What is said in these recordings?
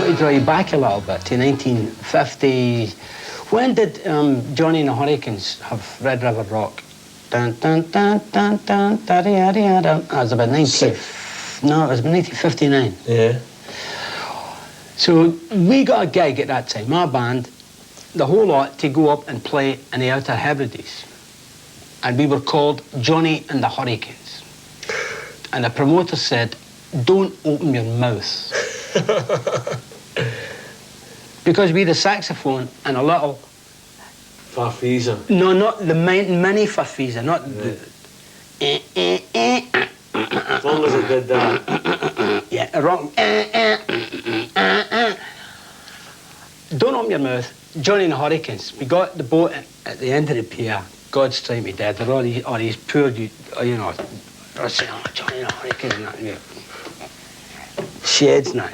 to draw you back a little bit to 1950. When did Johnny and the Hurricanes have Red River Rock? Dun, dun, dun, dun, dun, da, da, da, da. That was about 1959. Yeah. So we got a gig at that time, my band, the whole lot, to go up and play in the Outer Hebrides. And we were called Johnny and the Hurricanes. And the promoter said, don't open your mouth. Because we had a saxophone and a little... Farfisa. No, not the mini farfisa, not the... As long as it did that. Yeah, a rock... Don't open your mouth. Johnny and the Hurricanes. We got the boat at the end of the pier. God strike me dead. There are all these poor, you know, saying, oh, Johnny and the Hurricanes and that. You know. Sheds now.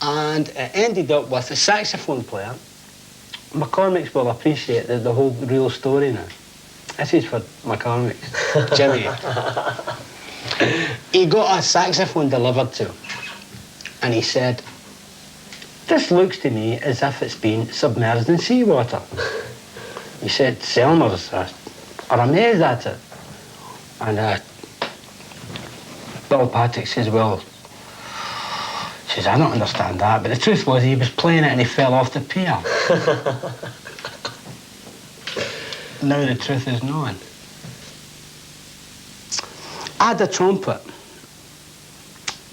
And it ended up with a saxophone player. McCormick's will appreciate the whole real story now. This is for McCormick's. Jimmy. He got a saxophone delivered to him. And he said, this looks to me as if it's been submerged in seawater. He said, Selmers are amazed at it. And Bill Patrick says, well, says, I don't understand that. But the truth was he was playing it and he fell off the pier. Now the truth is known. I had a trumpet.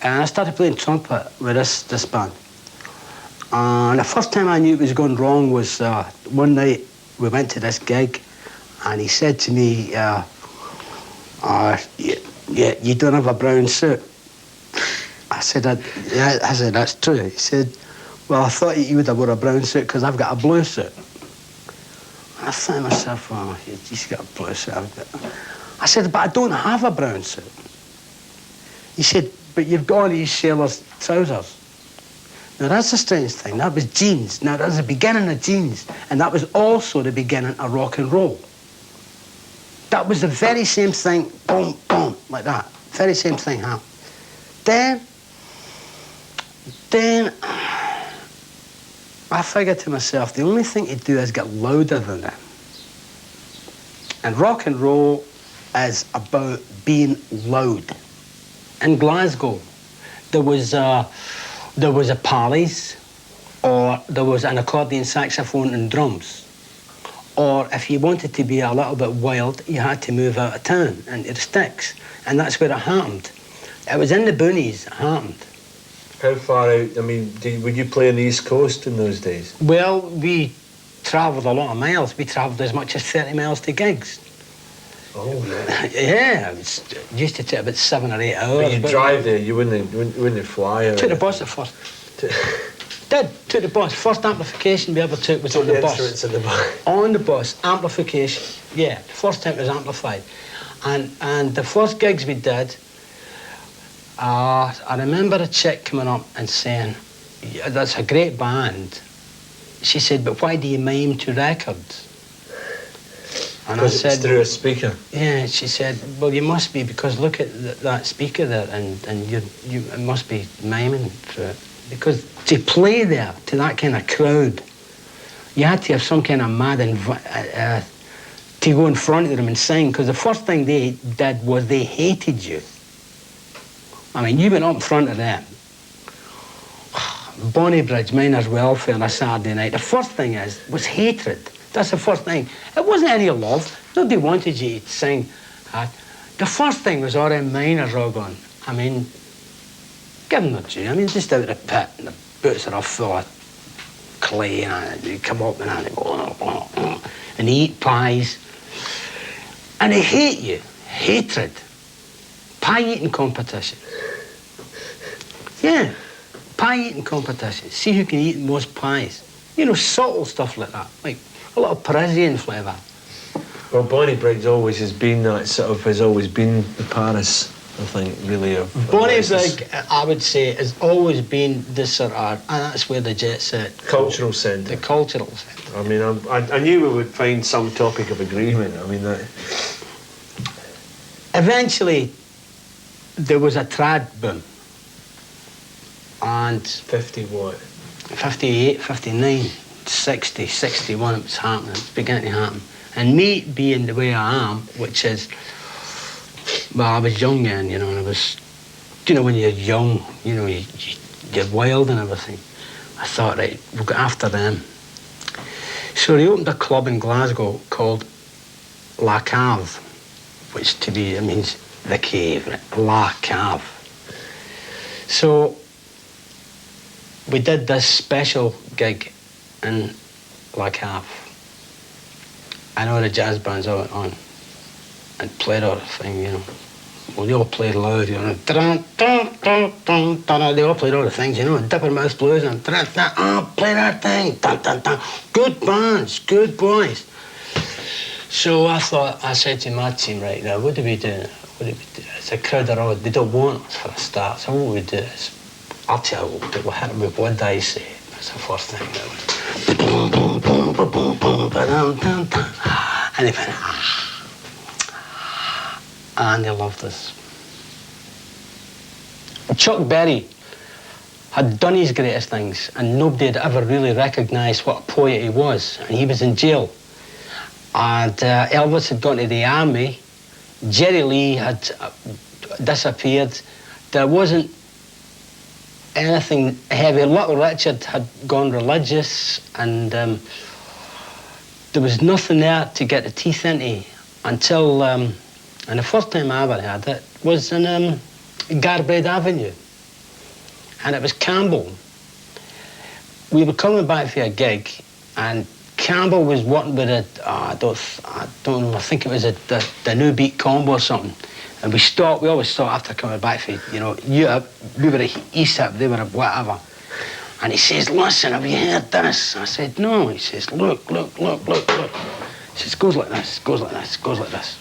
And I started playing trumpet with this band. And the first time I knew it was going wrong was one night we went to this gig and he said to me, yeah, you don't have a brown suit. I said, that's true. He said, well, I thought you would have worn a brown suit because I've got a blue suit. And I thought to myself, oh, he's got a blue suit. I said, but I don't have a brown suit. He said, but you've got all these sailor's trousers. Now, that's a strange thing. That was jeans. Now, that was the beginning of jeans. And that was also the beginning of rock and roll. That was the very same thing, boom, boom, like that. Very same thing happened. Then I figured to myself, the only thing to do is get louder than them. And rock and roll is about being loud. In Glasgow, there was a Pallies, or there was an accordion, saxophone and drums. Or if you wanted to be a little bit wild, you had to move out of town into the sticks. And that's where it happened. It was in the boonies it happened. How far out, I mean, would you play on the East Coast in those days? Well, we travelled a lot of miles. We travelled as much as 30 miles to gigs. Oh, yeah. Yeah, it used to take about 7 or 8 hours. But you'd drive there, you wouldn't fly? Or took the bus at first. Took the bus. First amplification we ever took was on the bus. On the bus. On the bus, amplification. Yeah, the first time it was amplified. And the first gigs we did, I remember a chick coming up and saying, yeah, that's a great band. She said, but why do you mime to records? And I said, it's through a speaker. Yeah, she said, well, you must be, because look at that speaker there, and you must be miming through it. Because to play there to that kind of crowd, you had to have some kind of mad to go in front of them and sing, because the first thing they did was they hated you. I mean, you went up in front of them. Bonnybridge Miners' Welfare on a Saturday night. The first thing was hatred. That's the first thing. It wasn't any love. Nobody wanted you to sing. The first thing was all them miners all going. I mean, give them their due. I mean, just out of the pit, and the boots are all full of clay, and they come up and they go, and they eat pies. And they hate you. Hatred. Pie eating competition. Yeah, pie eating competition. See who can eat the most pies. You know, subtle stuff like that, like a little Parisian flavour. Well, Bonnybridge always has been that sort of, has always been the Paris, I think, really. Bonnybridge, I would say, has always been this sort of, and that's where the jet set. Cultural centre. The cultural centre. I mean, I knew we would find some topic of agreement. I mean, that. Eventually, there was a trad boom. And 50 what? 58, 59, 60, 61, it was happening, it was beginning to happen. And me being the way I am, which is, well, I was young then, you know, and I was, you know, when you're young, you know, you're wild and everything. I thought, right, we'll go after them. So they opened a club in Glasgow called La Cave, which to me, it means the cave, right? La Cave. So we did this special gig in La Cave. And all the jazz bands all went on and played all the thing, you know. Well, they all played loud, you know. They all played all the things, you know, Dipper Mouth Blues and play that thing. Good bands, good boys. So I said to my team, right now, what do we do? It's a crowd around, they don't want us for a start, so what we do is, I'll tell you what, we'll hit them with one day say. That's the first thing that was. And they went, and they loved us. Chuck Berry had done his greatest things, and nobody had ever really recognised what a poet he was, and he was in jail. And Elvis had gone to the army, Jerry Lee had disappeared, there wasn't anything heavy. Little Richard had gone religious, and there was nothing there to get the teeth into until, and the first time I ever had it was in Garbread Avenue, and it was Campbell. We were coming back for a gig, and Campbell was working with I don't know, I think it was the New Beat Combo or something. And we always stopped after coming back for, you know, Europe. We were at East-Up, they were at whatever. And he says, listen, have you heard this? I said, no. He says, look. He says, goes like this, goes like this, goes like this.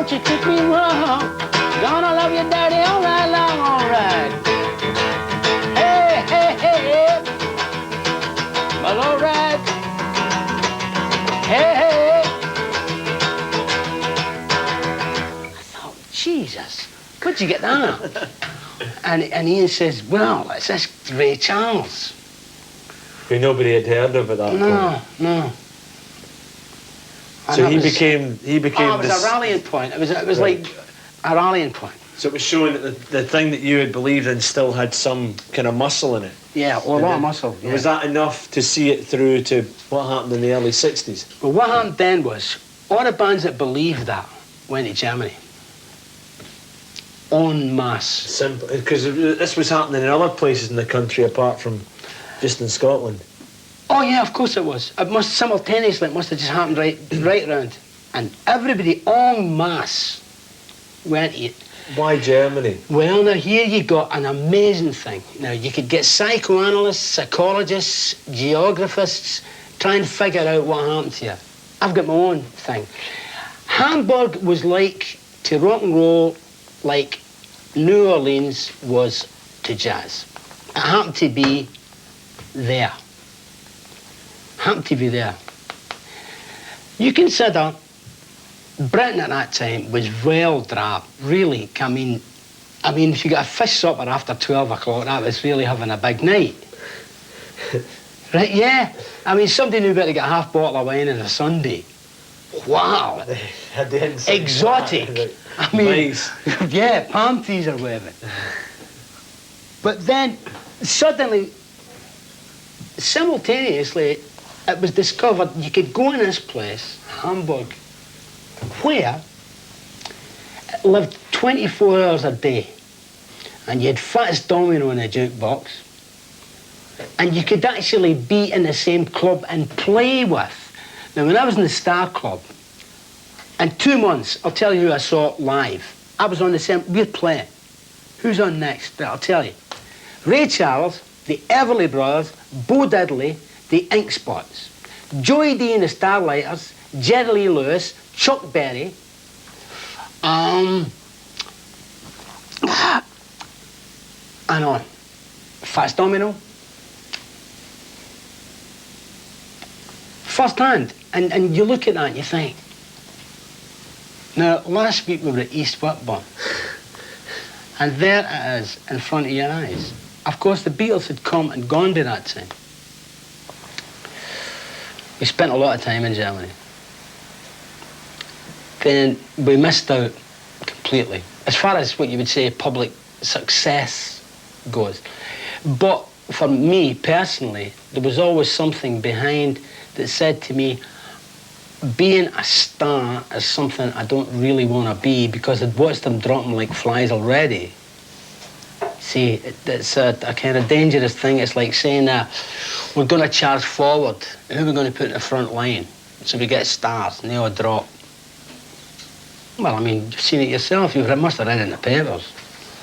You took me wrong, gonna love you daddy all night long, all right. Hey, hey, hey, well, all right. Hey, hey. I thought, Jesus, where'd you get that? and Ian says, well, it's this Ray Charles. Who nobody had heard of at that point. No. So he became. Oh, it was a rallying point. It was right. Like a rallying point. So it was showing that the thing that you had believed in still had some kind of muscle in it. Yeah, well, a lot of muscle. Yeah. Was that enough to see it through to what happened in the early 60s? Well, what happened then was all the bands that believed that went to Germany. En masse. Simple, because this was happening in other places in the country apart from just in Scotland. Oh yeah, of course it was. It must simultaneously. It must have just happened right round, and everybody en masse went to it. Why Germany? Well, now here you got an amazing thing. Now you could get psychoanalysts, psychologists, geographists trying to figure out what happened to you. I've got my own thing. Hamburg was like to rock and roll, like New Orleans was to jazz. It happened to be there. Happened to be there. You consider Britain at that time was well drab, really. I mean, if you got a fish supper after 12 o'clock, that was really having a big night. Right, yeah. I mean, somebody knew better to get a half bottle of wine on a Sunday. Wow. Exotic. I mean, nice. Yeah, palm trees are waving. But then, suddenly, simultaneously, it was discovered you could go in this place, Hamburg, where it lived 24 hours a day, and you had Fattest Domino in a jukebox, and you could actually be in the same club and play with. Now, when I was in the Star Club, in 2 months, I'll tell you who I saw live. I was on the same, we're playing. Who's on next? I'll tell you. Ray Charles, the Everly Brothers, Bo Diddley, the Ink Spots, Joey D and the Starlighters, Jerry Lee Lewis, Chuck Berry, and on. Fats Domino. First hand, and you look at that and you think, now last week we were at East Whitburn, and there it is in front of your eyes. Of course the Beatles had come and gone by that time. We spent a lot of time in Germany. Then we missed out completely, as far as what you would say public success goes. But for me personally, there was always something behind that said to me, being a star is something I don't really want to be, because I'd watched them dropping like flies already. See, it's a kind of dangerous thing. It's like saying we're going to charge forward. Who are we going to put in the front line? So we get stars and they all drop. Well, I mean, you've seen it yourself. You must have read it in the papers.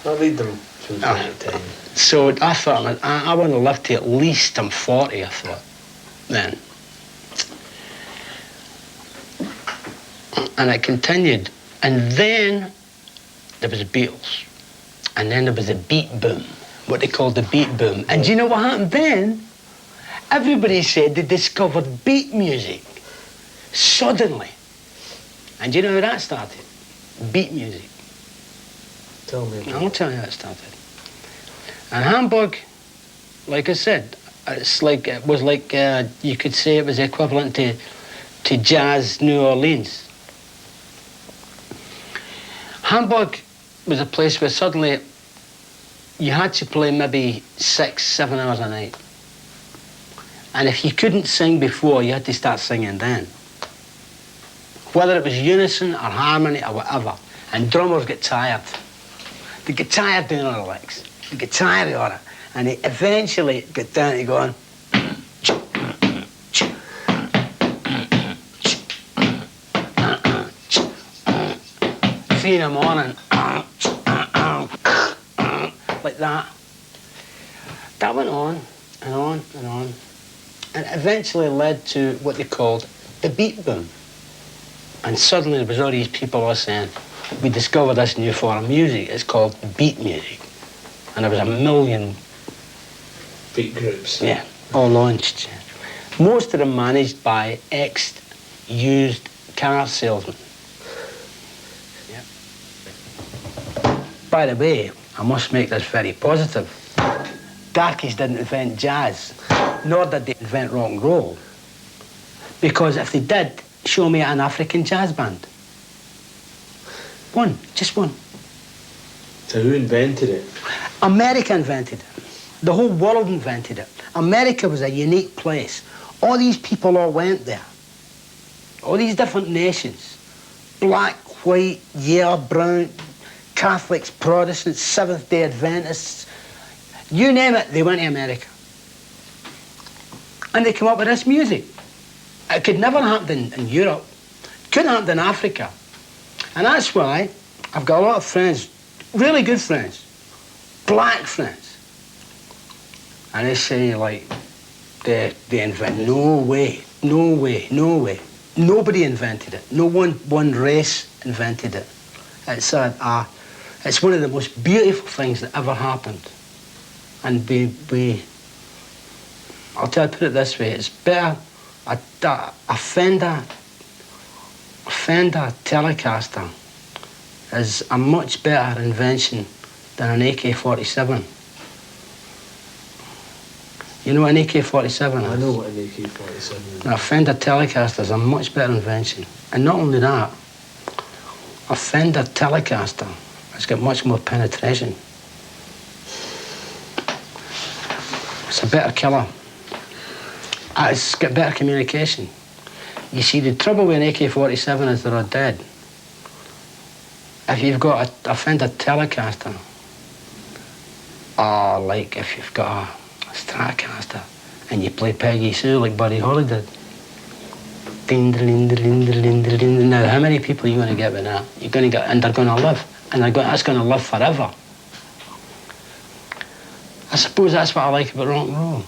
I read them from time to time. So I thought, I want to live to at least I'm 40, I thought, then. And it continued. And then there was the Beatles. And then there was the beat boom, what they called the beat boom. And do you know what happened then? Everybody said they discovered beat music, suddenly. And do you know how that started? Beat music. Tell me. I'll tell you how it started. And Hamburg, like I said, it was like you could say it was equivalent to jazz New Orleans. Hamburg was a place where suddenly you had to play maybe 6-7 hours a night. And if you couldn't sing before, you had to start singing then. Whether it was unison or harmony or whatever. And drummers get tired. They get tired doing all the licks. They get tired of all that. And they eventually get down to going, 3 in the morning, like that. That went on and on and on, and eventually led to what they called the beat boom. And suddenly there was all these people all saying, we discovered this new form of music, it's called beat music. And there was a million beat groups. Yeah, all launched. Most of them managed by ex-used car salesmen. By the way, I must make this very positive. Darkies didn't invent jazz, nor did they invent rock and roll. Because if they did, show me an African jazz band. One, just one. So who invented it? America invented it. The whole world invented it. America was a unique place. All these people all went there. All these different nations. Black, white, yellow, brown, Catholics, Protestants, Seventh-day Adventists, you name it, they went to America. And they came up with this music. It could never happen in Europe. It couldn't happen in Africa. And that's why I've got a lot of friends, really good friends, black friends. And they say, like, they invent, no way, no way, no way. Nobody invented it. No one race invented it. It's one of the most beautiful things that ever happened. And I'll tell you, put it this way, it's better, a Fender Telecaster is a much better invention than an AK-47. You know what an AK-47 is? I know what an AK-47 is. Now, a Fender Telecaster is a much better invention. And not only that, a Fender Telecaster has got much more penetration. It's a better killer. It's got better communication. You see, the trouble with an AK-47 is they're all dead. If you've got a Fender Telecaster, or like if you've got a Stratocaster and you play Peggy Sue like Buddy Holly did. Now, how many people are you going to get with that? You're going to get, and they're going to live. And that's going to live forever. I suppose that's what I like about rock and roll.